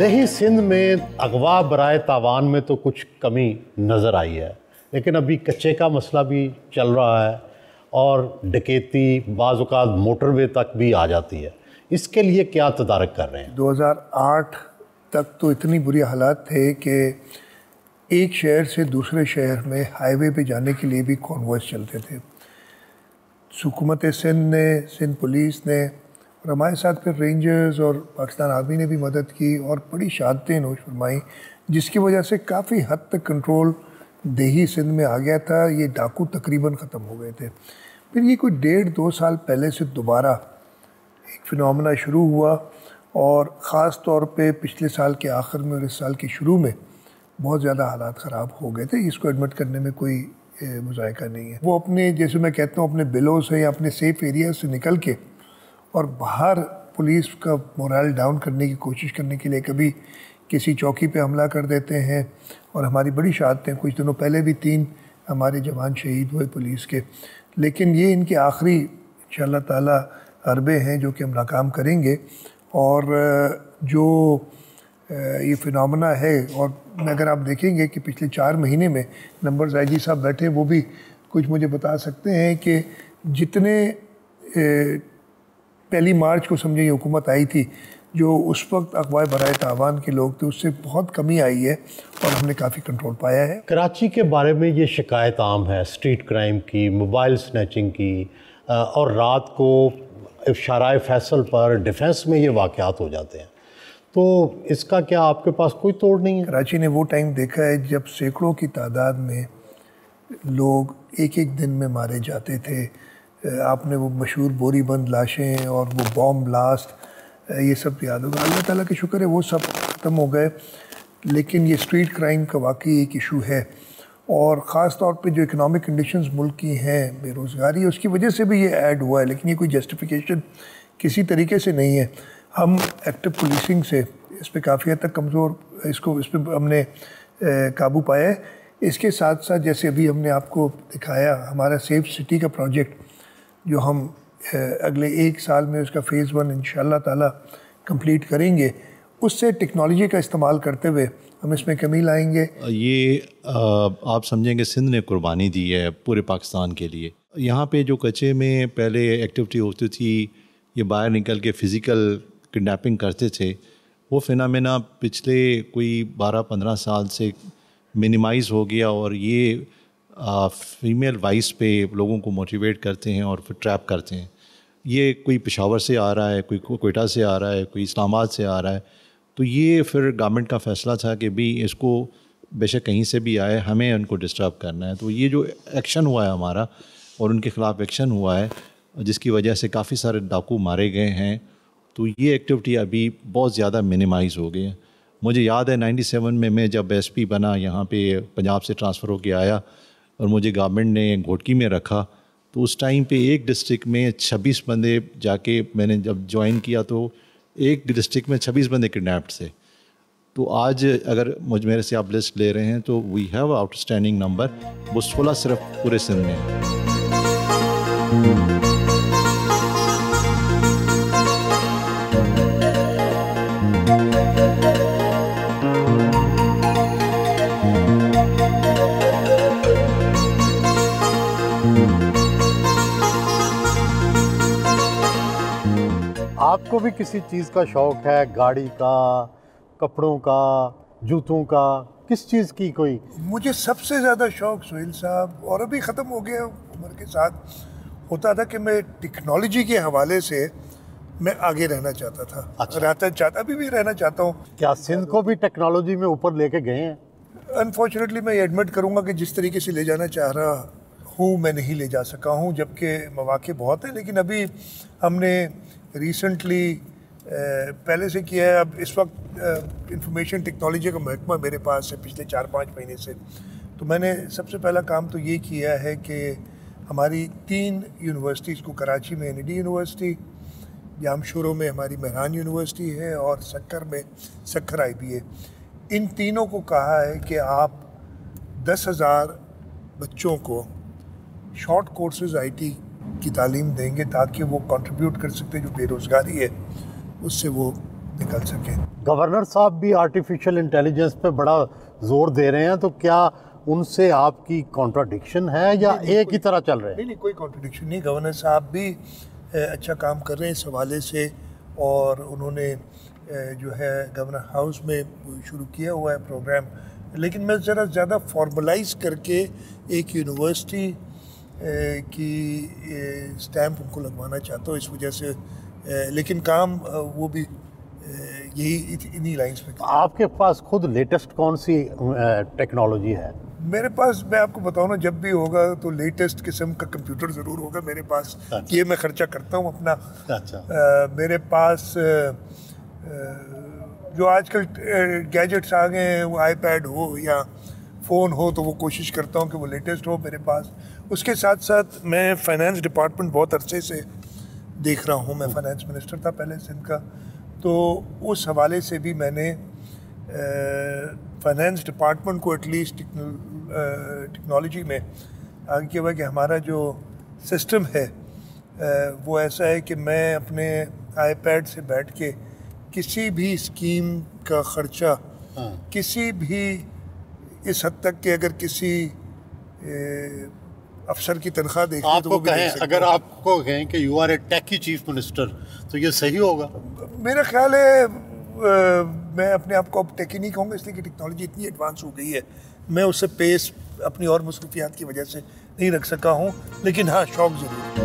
دیہی سندھ میں اغوا برائے تاوان میں تو کچھ کمی نظر آئی ہے، لیکن ابھی کچے کا مسئلہ بھی چل رہا ہے اور ڈکیتی بعض اوقات موٹر وے تک بھی آ جاتی ہے۔ اس کے لیے کیا تدارک کر رہے ہیں؟ 2008 تک تو اتنی بری حالات تھے کہ ایک شہر سے دوسرے شہر میں ہائی وے پہ جانے کے لیے بھی کانوائز چلتے تھے۔ حکومت سندھ نے، سندھ پولیس نے اور ہمارے ساتھ پھر رینجرز اور پاکستان آرمی نے بھی مدد کی اور بڑی شہادتیں نوش فرمائیں، جس کی وجہ سے کافی حد تک کنٹرول دیہی سندھ میں آ گیا تھا۔ یہ ڈاکو تقریباً ختم ہو گئے تھے۔ پھر یہ کوئی 1.5-2 سال پہلے سے دوبارہ ایک فنومنا شروع ہوا، اور خاص طور پہ پچھلے سال کے آخر میں اور اس سال کے شروع میں بہت زیادہ حالات خراب ہو گئے تھے۔ اس کو ایڈمٹ کرنے میں کوئی مذائقہ نہیں ہے۔ وہ اپنے، جیسے میں کہتا ہوں، اپنے بلوں سے یا اپنے سیف ایریا سے نکل کے اور باہر پولیس کا مورال ڈاؤن کرنے کی کوشش کرنے کے لیے کبھی کسی چوکی پہ حملہ کر دیتے ہیں، اور ہماری بڑی شہادتیں، کچھ دنوں پہلے بھی 3 ہمارے جوان شہید ہوئے پولیس کے۔ لیکن یہ ان کے آخری انشاءاللہ تعالی حربے ہیں جو کہ ہم ناکام کریں گے۔ اور جو یہ فنومنا ہے، اور اگر آپ دیکھیں گے کہ پچھلے 4 مہینے میں نمبرز آئی جی صاحب بیٹھے، وہ بھی کچھ مجھے بتا سکتے ہیں کہ جتنے 1 مارچ کو سمجھیں یہ حکومت آئی تھی، جو اس وقت اغوا برائے تاوان کے لوگ تھے، اس سے بہت کمی آئی ہے اور ہم نے کافی کنٹرول پایا ہے۔ کراچی کے بارے میں یہ شکایت عام ہے، اسٹریٹ کرائم کی، موبائل سنیچنگ کی، اور رات کو شارع فیصل پر ڈیفنس میں یہ واقعات ہو جاتے ہیں، تو اس کا کیا آپ کے پاس کوئی توڑ نہیں ہے؟ کراچی نے وہ ٹائم دیکھا ہے جب سینکڑوں کی تعداد میں لوگ ایک دن میں مارے جاتے تھے۔ آپ نے وہ مشہور بوری بند لاشیں اور وہ بام بلاسٹ، یہ سب یاد ہوگا۔ اللہ تعالیٰ کا شکر ہے وہ سب ختم ہو گئے، لیکن یہ اسٹریٹ کرائم کا واقعی ایک ایشو ہے، اور خاص طور پہ جو اکنامک کنڈیشنز ملک کی ہیں، بے روزگاری، اس کی وجہ سے بھی یہ ایڈ ہوا ہے، لیکن یہ کوئی جسٹیفیکیشن کسی طریقے سے نہیں ہے۔ ہم ایکٹیو پولیسنگ سے اس پہ کافی حد تک کمزور، اس پہ ہم نے قابو پایا ہے۔ اس کے ساتھ ساتھ جیسے ابھی ہم نے آپ کو دکھایا، ہمارا سیف سٹی کا پروجیکٹ جو ہم اگلے 1 سال میں اس کا فیز 1 انشاءاللہ تعالی کمپلیٹ کریں گے، اس سے ٹیکنالوجی کا استعمال کرتے ہوئے ہم اس میں کمی لائیں گے۔ یہ آپ سمجھیں کہ سندھ نے قربانی دی ہے پورے پاکستان کے لیے۔ یہاں پہ جو کچے میں پہلے ایکٹیویٹی ہوتی تھی، یہ باہر نکل کے فزیکل کڈنیپنگ کرتے تھے، وہ فنامنا پچھلے کوئی 12-15 سال سے منیمائز ہو گیا، اور یہ فیمیل وائس پہ لوگوں کو موٹیویٹ کرتے ہیں اور پھر ٹریپ کرتے ہیں۔ یہ کوئی پشاور سے آ رہا ہے، کوئی کوئٹہ سے آ رہا ہے، کوئی اسلام آباد سے آ رہا ہے، تو یہ پھر گورنمنٹ کا فیصلہ تھا کہ بھی اس کو بے شک کہیں سے بھی آئے، ہمیں ان کو ڈسٹرب کرنا ہے۔ تو یہ جو ایکشن ہوا ہے ہمارا، اور ان کے خلاف ایکشن ہوا ہے، جس کی وجہ سے کافی سارے ڈاکو مارے گئے ہیں، تو یہ ایکٹیویٹی ابھی بہت زیادہ منیمائز ہو گئی ہے۔ مجھے یاد ہے 97 میں میں جب ایس پی بنا، یہاں پہ پنجاب سے ٹرانسفر ہو کے آیا اور مجھے گورنمنٹ نے گھوٹکی میں رکھا، تو اس ٹائم پہ ایک ڈسٹرکٹ میں 26 بندے جا کے میں نے جب جوائن کیا تو ایک ڈسٹرکٹ میں 26 بندے کڈنیپڈ تھے۔ تو آج اگر میرے سے آپ لسٹ لے رہے ہیں تو we have outstanding number, وہ 16 صرف پورے سندھ میں ہیں۔ آپ کو بھی کسی چیز کا شوق ہے، گاڑی کا، کپڑوں کا، جوتوں کا، کس چیز کی کوئی؟ مجھے سب سے زیادہ شوق سہیل صاحب، اور ابھی ختم ہو گیا عمر کے ساتھ، ہوتا تھا کہ میں ٹیکنالوجی کے حوالے سے میں آگے رہنا چاہتا تھا۔ ابھی بھی رہنا چاہتا ہوں۔ کیا سندھ کو بھی ٹیکنالوجی میں اوپر لے کے گئے ہیں؟ انفارچونیٹلی میں یہ ایڈمٹ کروں گا کہ جس طریقے سے لے جانا چاہ رہا ہوں میں نہیں لے جا سکا ہوں، جبکہ مواقع بہت ہیں۔ لیکن ابھی ہم نے ریسنٹلی پہلے سے کیا ہے، اب اس وقت انفارمیشن ٹیکنالوجی کا محکمہ میرے پاس ہے پچھلے 4-5 مہینے سے، تو میں نے سب سے پہلا کام تو یہ کیا ہے کہ ہماری 3 یونیورسٹیز کو، کراچی میں NED یونیورسٹی، جام شورو میں ہماری مہران یونیورسٹی ہے، اور سکر میں سکر IBA، ان تینوں کو کہا ہے کہ آپ 10,000 بچوں کو شارٹ کورسز IT کی تعلیم دیں گے تاکہ وہ کنٹریبیوٹ کر سکتے، جو بے روزگاری ہے اس سے وہ نکل سکیں. گورنر صاحب بھی آرٹیفیشل انٹیلیجنس پہ بڑا زور دے رہے ہیں, تو کیا ان سے آپ کی کانٹراڈکشن ہے یا ایک ہی طرح چل رہے ہیں؟ نہیں, کوئی کانٹراڈکشن نہیں. گورنر صاحب بھی اچھا کام کر رہے ہیں اس حوالے سے, اور انہوں نے جو ہے گورنر ہاؤس میں شروع کیا ہوا ہے پروگرام. لیکن میں ذرا زیادہ فارملائز کر کے ایک یونیورسٹی کی اسٹیمپ ان کو لگوانا چاہتا ہوں اس وجہ سے, لیکن کام وہ بھی یہی انہی لائنس پہ. آپ کے پاس خود لیٹسٹ کون سی ٹیکنالوجی ہے؟ میرے پاس, میں آپ کو بتاؤں نا, جب بھی ہوگا تو لیٹسٹ قسم کا کمپیوٹر ضرور ہوگا میرے پاس. یہ میں خرچہ کرتا ہوں اپنا. میرے پاس جو آج کل گیجٹس آ گئے ہیں, وہ آئی پیڈ ہو یا فون ہو, تو وہ کوشش کرتا ہوں کہ وہ لیٹسٹ ہو میرے پاس. اس کے ساتھ ساتھ میں فائنانس ڈپارٹمنٹ بہت عرصے سے دیکھ رہا ہوں. میں فائنانس منسٹر تھا پہلے سندھ کا, تو اس حوالے سے بھی میں نے فائنانس ڈپارٹمنٹ کو ایٹ لیسٹ ٹیکنالوجی میں آگے کیا ہوا کہ ہمارا جو سسٹم ہے وہ ایسا ہے کہ میں اپنے آئی پیڈ سے بیٹھ کے کسی بھی اسکیم کا خرچہ, کسی بھی, اس حد تک کہ اگر کسی افسر کی تنخواہ دیکھیں تو وہ بھی دیکھ سکتا ہوں. اگر آپ کو کہیں کہ you are a techie chief minister, تو یہ صحیح ہوگا؟ میرا خیال ہے میں اپنے آپ کو اب ٹیکی نہیں کہوں گا, اس لیے کہ ٹیکنالوجی اتنی ایڈوانس ہو گئی ہے, میں اس سے پیس اپنی اور مصروفیات کی وجہ سے نہیں رکھ سکا ہوں. لیکن ہاں, شوق ضرور ہے.